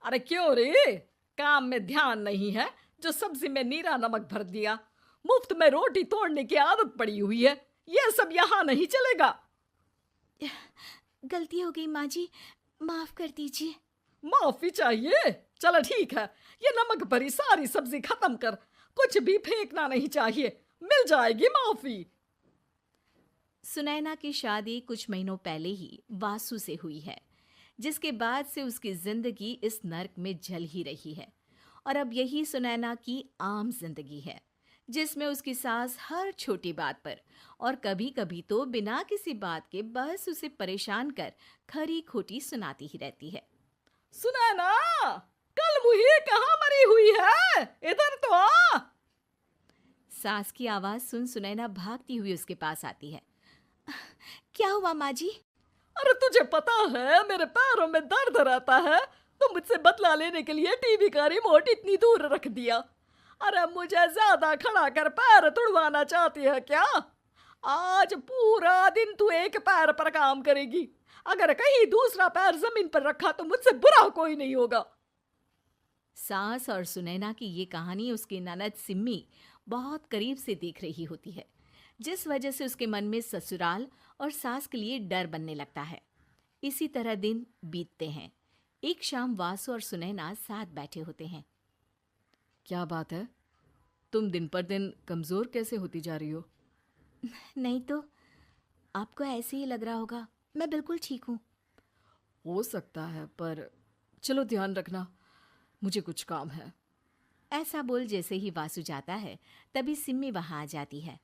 अरे क्यों रे? काम में ध्यान नहीं है जो सब्जी में नीरा नमक भर दिया। मुफ्त में रोटी तोड़ने की आदत पड़ी हुई है। यह सब यहाँ नहीं चलेगा। गलती हो गई माँ जी, माफ कर दीजिए। माफी चाहिए? चलो ठीक है, ये नमक भरी सारी सब्जी खत्म कर। कुछ भी फेंकना नहीं चाहिए, मिल जाएगी माफी। सुनैना की शादी कुछ महीनों पहले ही वासु से हुई है, जिसके बाद से उसकी जिंदगी इस नर्क में जल ही रही है। और अब यही सुनैना की आम जिंदगी है, जिसमें उसकी सास हर छोटी बात पर और कभी कभी तो बिना किसी बात के बस उसे परेशान कर खरी खोटी सुनाती ही रहती है। सुनैना, कल मुही कहाँ मरी हुई है? इधर तो आ। सास की आवाज सुन सुनैना भागती हुई उसके पास आती है। क्या हुआ माँ जी? अरे तुझे पता है मेरे पैरों में दर्द रहता है, तो मुझसे बदला लेने के लिए टीवी का रिमोट इतनी दूर रख दिया। अरे मुझे ज्यादा खड़ा कर पैर तुड़वाना चाहती है क्या? आज पूरा दिन तू एक पैर पर काम करेगी। अगर कहीं दूसरा पैर जमीन पर रखा तो मुझसे बुरा कोई नहीं होगा। सास और सुनैना की ये कहानी उसकी ननद सिम्मी बहुत करीब से देख रही होती है, जिस वजह से उसके मन में ससुराल और सास के लिए डर बनने लगता है। इसी तरह दिन बीतते हैं। एक शाम वासु और सुनैना साथ बैठे होते हैं। क्या बात है? तुम दिन पर दिन कमजोर कैसे होती जा रही हो? नहीं तो, आपको ऐसे ही लग रहा होगा। मैं बिल्कुल ठीक हूँ। हो सकता है, पर चलो ध्यान रखना, मुझे कुछ काम है। ऐसा बोल जैसे ही वासु जाता है, तभी सिम्मी वहां आ जाती है।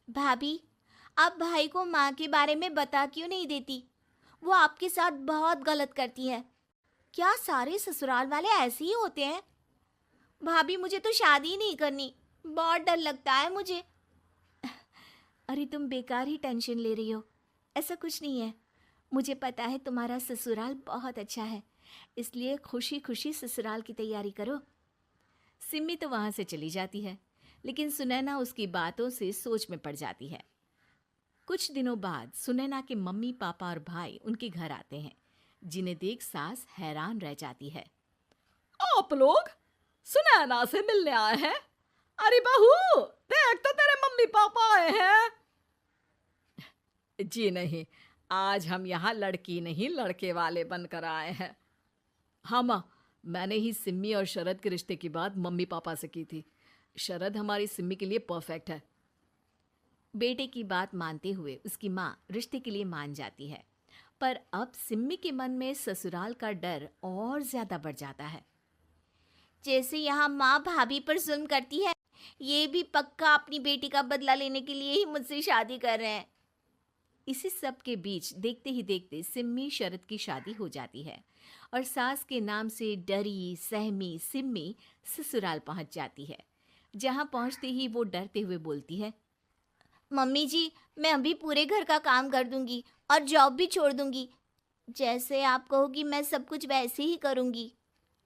भाभी, आप भाई को माँ के बारे में बता क्यों नहीं देती? वो आपके साथ बहुत गलत करती है। क्या सारे ससुराल वाले ऐसे ही होते हैं? भाभी, मुझे तो शादी नहीं करनी, बहुत डर लगता है मुझे। अरे तुम बेकार ही टेंशन ले रही हो, ऐसा कुछ नहीं है। मुझे पता है तुम्हारा ससुराल बहुत अच्छा है, इसलिए खुशी खुशी ससुराल की तैयारी करो। सिम्मी तो वहां से चली जाती है, लेकिन सुनैना उसकी बातों से सोच में पड़ जाती है। कुछ दिनों बाद सुनैना के मम्मी पापा और भाई उनके घर आते हैं, जिन्हें देख सास हैरान रह जाती है। आप लोग सुनैना से मिलने आए हैं? अरे बहू, देख तो तेरे मम्मी पापा आए हैं। जी नहीं, आज हम यहाँ लड़की नहीं लड़के वाले बनकर आए हैं। हाँ माँ, मैंने ही सिम्मी और शरद के रिश्ते की बात मम्मी पापा से की थी। शरद हमारी सिम्मी के लिए परफेक्ट है। बेटे की बात मानते हुए उसकी माँ रिश्ते के लिए मान जाती है, पर अब सिम्मी के मन में ससुराल का डर और ज्यादा बढ़ जाता है। जैसे यहाँ माँ भाभी पर जुल्म करती है, ये भी पक्का अपनी बेटी का बदला लेने के लिए ही मुझसे शादी कर रहे हैं। इसी सब के बीच देखते ही देखते सिम्मी शरद की शादी हो जाती है और सास के नाम से डरी सहमी सिम्मी ससुराल पहुंच जाती है। जहां पहुंचते ही वो डरते हुए बोलती है, मम्मी जी, मैं अभी पूरे घर का काम कर दूंगी और जॉब भी छोड़ दूंगी। जैसे आप कहोगी मैं सब कुछ वैसे ही करूंगी।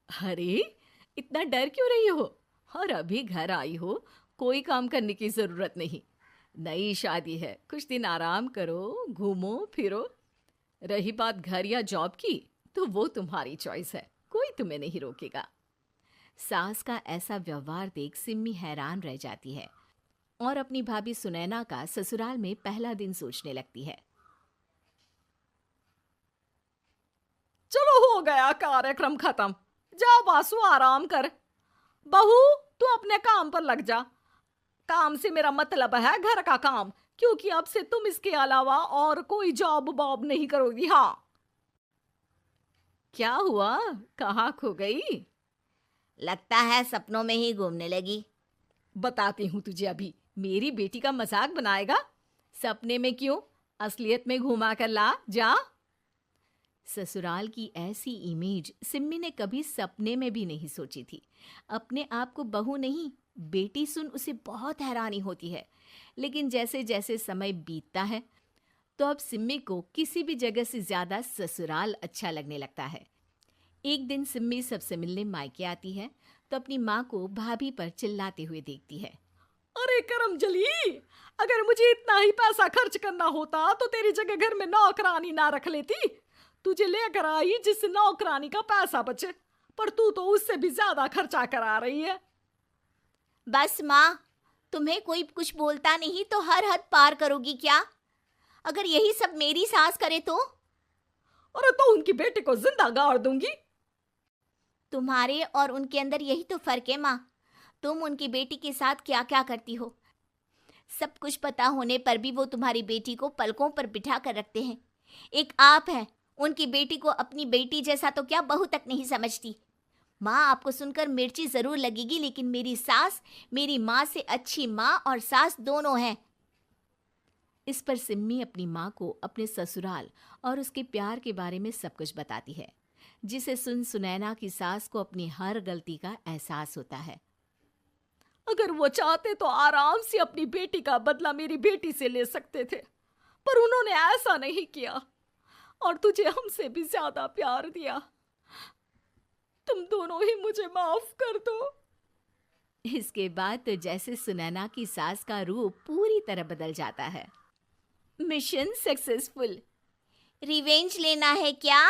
अरे इतना डर क्यों रही हो? और अभी घर आई हो, कोई काम करने की जरूरत नहीं। नई शादी है, कुछ दिन आराम करो, घूमो फिरो। रही बात घर या जॉब की, तो वो तुम्हारी चॉइस है, कोई तुम्हें नहीं रोकेगा। सास का ऐसा व्यवहार देख सिम्मी हैरान रह जाती है और अपनी भाभी सुनैना का ससुराल में पहला दिन सोचने लगती है। चलो हो गया कार्यक्रम खत्म, जा वासु आराम कर। बहू, तू अपने काम पर लग जा। काम से मेरा मतलब है घर का काम, क्योंकि अब से तुम इसके अलावा और कोई जॉब बॉब नहीं करोगी। हाँ। क्या हुआ, कहाँ खो गई? लगता है सपनों में ही घूमने लगी। बताती हूँ तुझे अभी। मेरी बेटी का मजाक बनाएगा? सपने में क्यों, असलियत में घुमा कर ला, जा। ससुराल की ऐसी इमेज सिम्मी ने कभी सपने में भी नहीं सोची थी। अपने आप को बहू नहीं, बेटी सुन उसे बहुत हैरानी होती है। लेकिन जैसे जैसे समय बीतता है, तो अब सिम्मी को किसी भी जगह से ज्यादा ससुराल अच्छा लगने लगता है। एक दिन सिम्मी सबसे मिलने मायके आती है, तो अपनी माँ को भाभी पर चिल्लाते हुए देखती है। अरे करमजली, अगर मुझे इतना ही पैसा खर्च करना होता तो तेरी जगह घर में नौकरानी ना रख लेती। तुझे लेकर आई जिससे नौकरानी का पैसा बचे, पर तू तो उससे भी ज्यादा खर्चा करा रही है। बस माँ, तुम्हें कोई कुछ बोलता नहीं तो हर हद पार करोगी क्या? अगर यही सब मेरी सास करे तो? और तो उनकी बेटी को जिंदा गाड़ दूंगी। तुम्हारे और उनके अंदर यही तो फर्क है माँ। तुम उनकी बेटी के साथ क्या क्या करती हो, सब कुछ पता होने पर भी वो तुम्हारी बेटी को पलकों पर बिठा कर रखते हैं। एक आप हैं, उनकी बेटी को अपनी बेटी जैसा तो क्या बहू तक नहीं समझती। माँ, आपको सुनकर मिर्ची जरूर लगेगी, लेकिन मेरी सास मेरी माँ से अच्छी माँ और सास दोनों हैं। इस पर सिम्मी अपनी माँ को अपने ससुराल और उसके प्यार के बारे में सब कुछ बताती है, जिसे सुन सुनैना की सास को अपनी हर गलती का एहसास होता है। अगर वो चाहते तो आराम से अपनी बेटी का बदला मेरी बेटी से ले सकते थे, पर उन्होंने ऐसा नहीं किया और तुझे हमसे भी ज्यादा प्यार दिया। तुम दोनों ही मुझे माफ कर दो। इसके बाद तो जैसे सुनैना की सास का रूप पूरी तरह बदल जाता है। Mission successful. रिवेंज लेना है क्या?